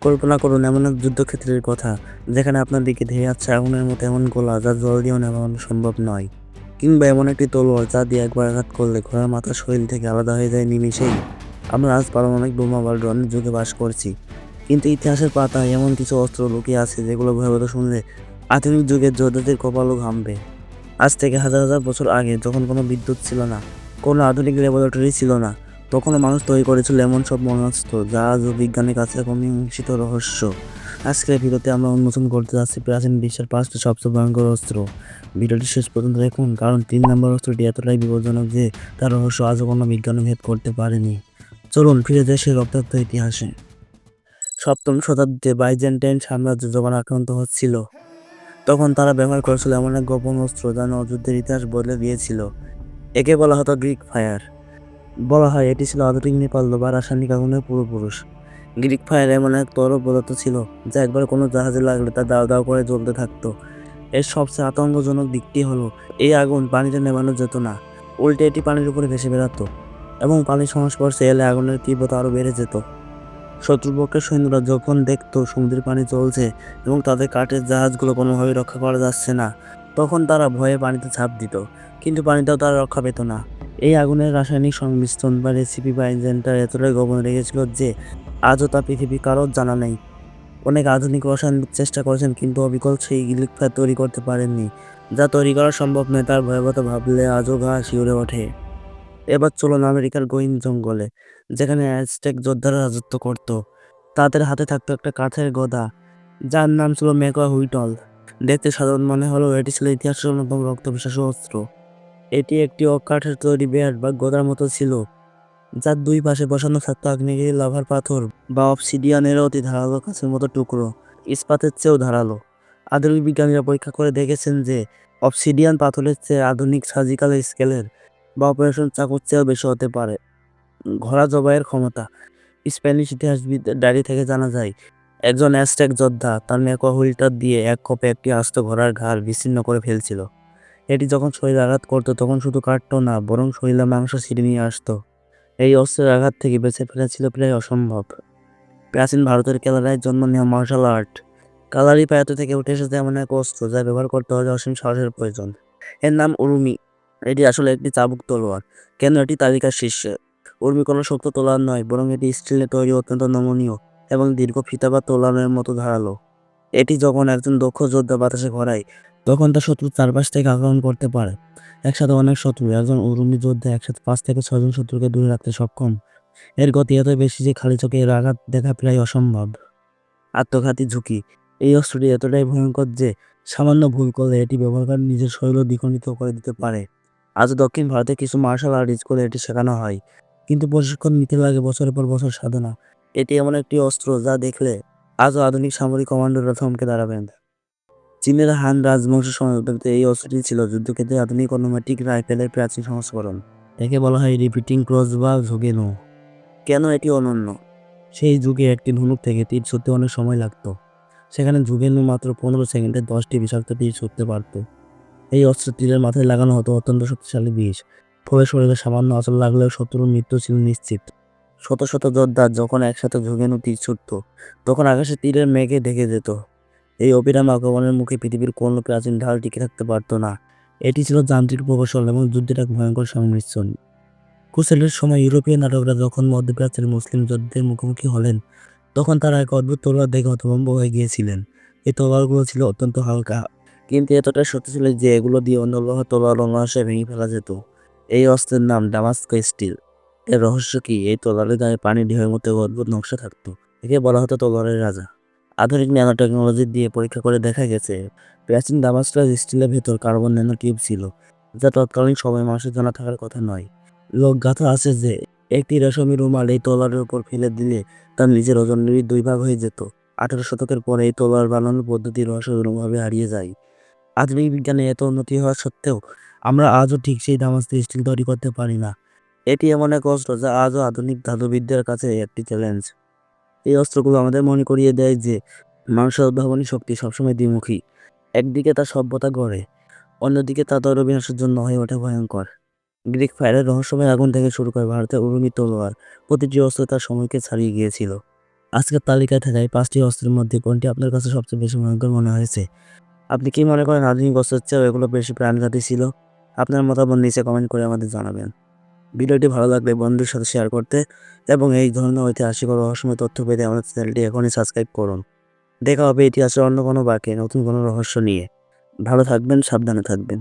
কল্পনা করুন এমন এক যুদ্ধক্ষেত্রের কথা, যেখানে আপনার দিকে ধেয়ে আসছে আগুনের মতো এমন গোলা যা জল দিয়েও নেভানো সম্ভব নয়। কিংবা এমন একটি তলোয়ার যা দিয়ে একবার আঘাত করলে ঘোড়ার মাথা শরীর থেকে আলাদা হয়ে যায় নিমিষেই। আমরা আজ পারমাণবিক বোমা বা ড্রোনের যুগে বাস করছি, কিন্তু ইতিহাসের পাতায় এমন কিছু অস্ত্র লুকিয়ে আছে যেগুলো ভয়াবহ শুনলে আধুনিক যুগের যোদ্ধাদের কপালও ঘামবে। আজ থেকে হাজার হাজার বছর আগে, যখন কোনো বিদ্যুৎ ছিল না, কোনো আধুনিক ল্যাবরেটরি ছিল না, তখনও মানুষ তৈরি করেছিল এমন সব মরণাস্ত্র যা আজও বিজ্ঞানের কাছে এক অমীমাংসিত রহস্য। আজকের ভিডিওতে আমরা উন্মোচন করতে যাচ্ছি প্রাচীন বিশ্বের 5টি সবচেয়ে ভয়ঙ্কর অস্ত্র। ভিডিওটি শেষ পর্যন্ত দেখুন, কারণ 3 নম্বর অস্ত্রটি এতটাই বিপজ্জনক যে তার রহস্য আজও কোনো বিজ্ঞান ভেদ করতে পারেনি। চলুন ফিরে যাই সেই রক্তাক্ত ইতিহাসে। সপ্তম শতাব্দীতে বাইজেন্টাইন সাম্রাজ্য যখন আক্রান্ত হচ্ছিল, তখন তারা ব্যবহার করেছিল এমন এক গোপন অস্ত্র যা যুদ্ধের ইতিহাস বদলে দিয়েছিল। একে বলা হতো গ্রিক ফায়ার। বলা হয় এটি ছিল আধুনিক নেপাল বা রাসায়নিক আগুনের পূর্বপুরুষ। গ্রিক ফায়ার এমন এক তরল পদার্থ ছিল যা একবার কোনো জাহাজে লাগলে তা দাও দাও করে জ্বলতে থাকতো। এর সবচেয়ে আতঙ্কজনক দিকটি হলো, এই আগুন পানিতে নেভানো যেত না, উল্টে এটি পানির উপরে ভেসে বেড়াতো, এবং পানির সংস্পর্শে এলে আগুনের তীব্রতা আরও বেড়ে যেত। শত্রুপক্ষের সৈন্যরা যখন দেখতো সমুদ্রের পানি চলছে এবং তাদের কাঠের জাহাজগুলো কোনোভাবেই রক্ষা করা যাচ্ছে না, তখন তারা ভয়ে পানিতে ঝাঁপ দিত, কিন্তু পানিতেও তারা রক্ষা পেত না। এই আগুনের রাসায়নিক সংমিশ্রণ বা রেসিপি বা ইঞ্জিনটার এতটাই গোপন রেখেছিল যে আজও তা পৃথিবীর কারোর জানা নেই। অনেক আধুনিক রসায়ন চেষ্টা করেছেন, কিন্তু অবিকল সেই গ্রিক ফায়ার তৈরি করতে পারেননি। যা তৈরি করা সম্ভব নয় তার ভয়াবহতা ভাবলে আজও গা শিউরে ওঠে। এবার চলুন আমেরিকার গহীন জঙ্গলে, যেখানে অ্যাজটেক যোদ্ধারা রাজত্ব করত। তাদের হাতে থাকতো একটা কাঠের গদা, যার নাম ছিল মেকা হুইটল। দেখতে সাধারণ মনে হলেও এটি ছিল ইতিহাসের অন্যতম রক্তবিশ্বাসী অস্ত্র। এটি একটি অকাঠের তৈরি বেড় বা গদার মতো ছিল, যার দুই পাশে বসানো থাকতো আগ্নেয়গিরি, লাভার পাথর বা অবসিডিয়ানের অতি ধারালো কাছের মতো টুকরো, ইস্পাতের চেয়েও ধারালো। আধুনিক বিজ্ঞানীরা পরীক্ষা করে দেখেছেন যে অবসিডিয়ান পাথরের চেয়ে আধুনিক সার্জিক্যাল স্কেলের বা অপারেশন চাকুর চেয়েও বেশি হতে পারে। ঘোড়া জবাইয়ের ক্ষমতা। স্প্যানিশ ইতিহাসবিদদের ডায়েরি থেকে জানা যায়, একজন অ্যাজটেক যোদ্ধা তার নেকো হুইলটার দিয়ে এক কোপে একটি আস্ত ঘোড়ার ঘাড় বিচ্ছিন্ন করে ফেলছিল। এটি যখন শরীরে আঘাত করতো তখন শুধু কাটতো না, বরং শরীরে মাংস ছিঁড়ে নিয়ে আসতো। এই অস্ত্রের আঘাত থেকে বেঁচে ফেরা ছিল প্রায় অসম্ভব। প্রাচীন ভারতের কেরালায় জন্ম নেওয়া মার্শাল আর্ট কালারি পায়াত থেকে উঠে এসেছে এমন এক অস্ত্র যা ব্যবহার করতে হলে অসীম সাহসের প্রয়োজন। এর নাম উরুমি। এটি আসলে একটি চাবুক তলোয়ার। কেন এটি তালিকার শীর্ষে? উর্মি কোনো শক্ত তলোয়ার নয়, বরং এটি স্টিলের তৈরি, অত্যন্ত নমনীয় এবং দীর্ঘ ফিতা বা তলোয়ারের মতো ধারালো। এটি যখন একজন দক্ষ যোদ্ধা বাতাসে ঘোরায়, তখন তা শত্রুর চারপাশ থেকে আক্রমণ করতে পারে। একসাথে অনেক শত্রু, একজন উরুমি যোদ্ধা একসাথে 5 থেকে 6 জন শত্রুকে দূরে রাখতে সক্ষম। এর গতি এত বেশি যে খালি চোখে এর আঘাত দেখা প্রায় অসম্ভব। আত্মঘাতী ঝুঁকি। এই অস্ত্রটি এতটাই ভয়ঙ্কর যে সামান্য ভুল করলে এটি ব্যবহারকারী নিজের শরীর দ্বিখণ্ডিত করে দিতে পারে। আজ দক্ষিণ ভারতে কিছু মার্শাল আর্ট স্কুলে এটি শেখানো হয়, কিন্তু প্রশিক্ষণ নিতে লাগে বছরের পর বছর সাধনা। এটি এমন একটি অস্ত্র যা দেখলে আজও আধুনিক সামরিক কমান্ডোরা থমকে দাঁড়াবেন। চীনের হান রাজবংশের সময় উদ্ভাবিত এই অস্ত্রটি ছিল যুদ্ধক্ষেত্রে আধুনিক অটোমেটিক রাইফেলের প্রাচীন সংস্করণ। একে বলা হয় রিপিটিং ক্রস বা ঝুগেনো। কেন এটি অনন্য? সেই যুগে একটি ধনুক থেকে তীর ছুটতে অনেক সময় লাগতো, সেখানে ঝুগেনো মাত্র 15 সেকেন্ডে 10টি বিষাক্ত তীর ছুটতে পারত। এই অস্ত্র তীরের মাথায় লাগানো হতো অত্যন্ত শক্তিশালী বিষ, ফলে শরীরে সামান্য আঁচড় লাগলেও শত্রুর মৃত্যু ছিল নিশ্চিত। শত শত যোদ্ধা যখন একসাথে ঝুগেনো তীর ছুটত, তখন আকাশে তীরের মেঘে ঢেকে যেত। এই অবিরাম আক্রমণের মুখে পৃথিবীর কোনো প্রাচীন ঢাল টিকে থাকতে পারত না। এটি ছিল যান্ত্রিক প্রকৌশল এবং যুদ্ধের এক ভয়ঙ্কর সংমিশ্রণ। ক্রুসেডের সময় ইউরোপীয় নাটকরা যখন মধ্যপ্রাচ্যের মুসলিম যোদ্ধাদের মুখোমুখি হলেন, তখন তারা এক অদ্ভুত তলোয়ার দেখে হতভম্ব হয়ে গিয়েছিলেন। এই তলোয়ারগুলো ছিল অত্যন্ত হালকা, কিন্তু এতটাই শক্তি ছিল যে এগুলো দিয়ে অন্য লোহার তলোয়ার অনায়াসে ভেঙে ফেলা যেত। এই অস্ত্রের নাম ডামাস্কো স্টিল। এর রহস্য কি? এই তলোয়ারের গায়ে পানির ঢেউয়ের মতো অদ্ভুত নকশা থাকতো। একে বলা হতো তলোয়ারের রাজা। আধুনিক ন্যানো টেকনোলজি দিয়ে পরীক্ষা করে দেখা গেছে, প্রাচীন ডামাস্কাস স্টিলের ভেতর কার্বন ন্যানো টিউব ছিল, যা তৎকালীন সময় মানুষের জানা থাকার কথা নয়। লোকগাথা আছে যে একটি রেশমি রুমাল এই তলোয়ারের উপর ফেলে দিলে তার নিজের ওজনের 2 ভাগ হয়ে যেত। 18 শতকের পরে এই তলোয়ার বানানোর পদ্ধতি রহস্যজনকভাবে হারিয়ে যায়। আধুনিক বিজ্ঞানে এত উন্নতি হওয়া সত্ত্বেও আমরা আজও ঠিক সেই দামাস্ক স্টিল তৈরি করতে পারি না। এটি এমন এক অস্ত্র যা আজও আধুনিক ধাতুবিদ্যার কাছে একটি চ্যালেঞ্জ। এই অস্ত্রগুলো আমাদের মনে করিয়ে দেয় যে মানুষের উদ্ভাবনী শক্তি সবসময় দ্বিমুখী। একদিকে তা সভ্যতা গড়ে, অন্যদিকে তা তৈরি বিনাশের জন্য হয়ে ওঠে ভয়ঙ্কর। গ্রিক ফায়ারের রহস্যময় আগুন থেকে শুরু করে ভারতের উরুমি তলোয়ার, প্রতিটি অস্ত্র তার সময়কে ছাড়িয়ে গিয়েছিল। আজকের তালিকায় থাকা এই ৫টি অস্ত্রের মধ্যে কোনটি আপনার কাছে সবচেয়ে বেশি ভয়ঙ্কর মনে হয়েছে? আপনি কি মনে করেন আধুনিক অস্ত্রের চেয়েও এগুলো বেশি প্রাণঘাতী ছিল? আপনার মতামত নিচে কমেন্ট করে আমাদের জানাবেন। ভিডিওটি ভালো লাগলে বন্ধুদের সাথে শেয়ার করতে এবং এই ধরনের ঐতিহাসিক ও রহস্যময় তথ্য পেতে আমাদের চ্যানেলটি এখনই সাবস্ক্রাইব করুন। দেখা হবে ইতিহাসের অন্য কোনো বাঁকে নতুন কোনো রহস্য নিয়ে। ভালো থাকবেন, সাবধানে থাকবেন।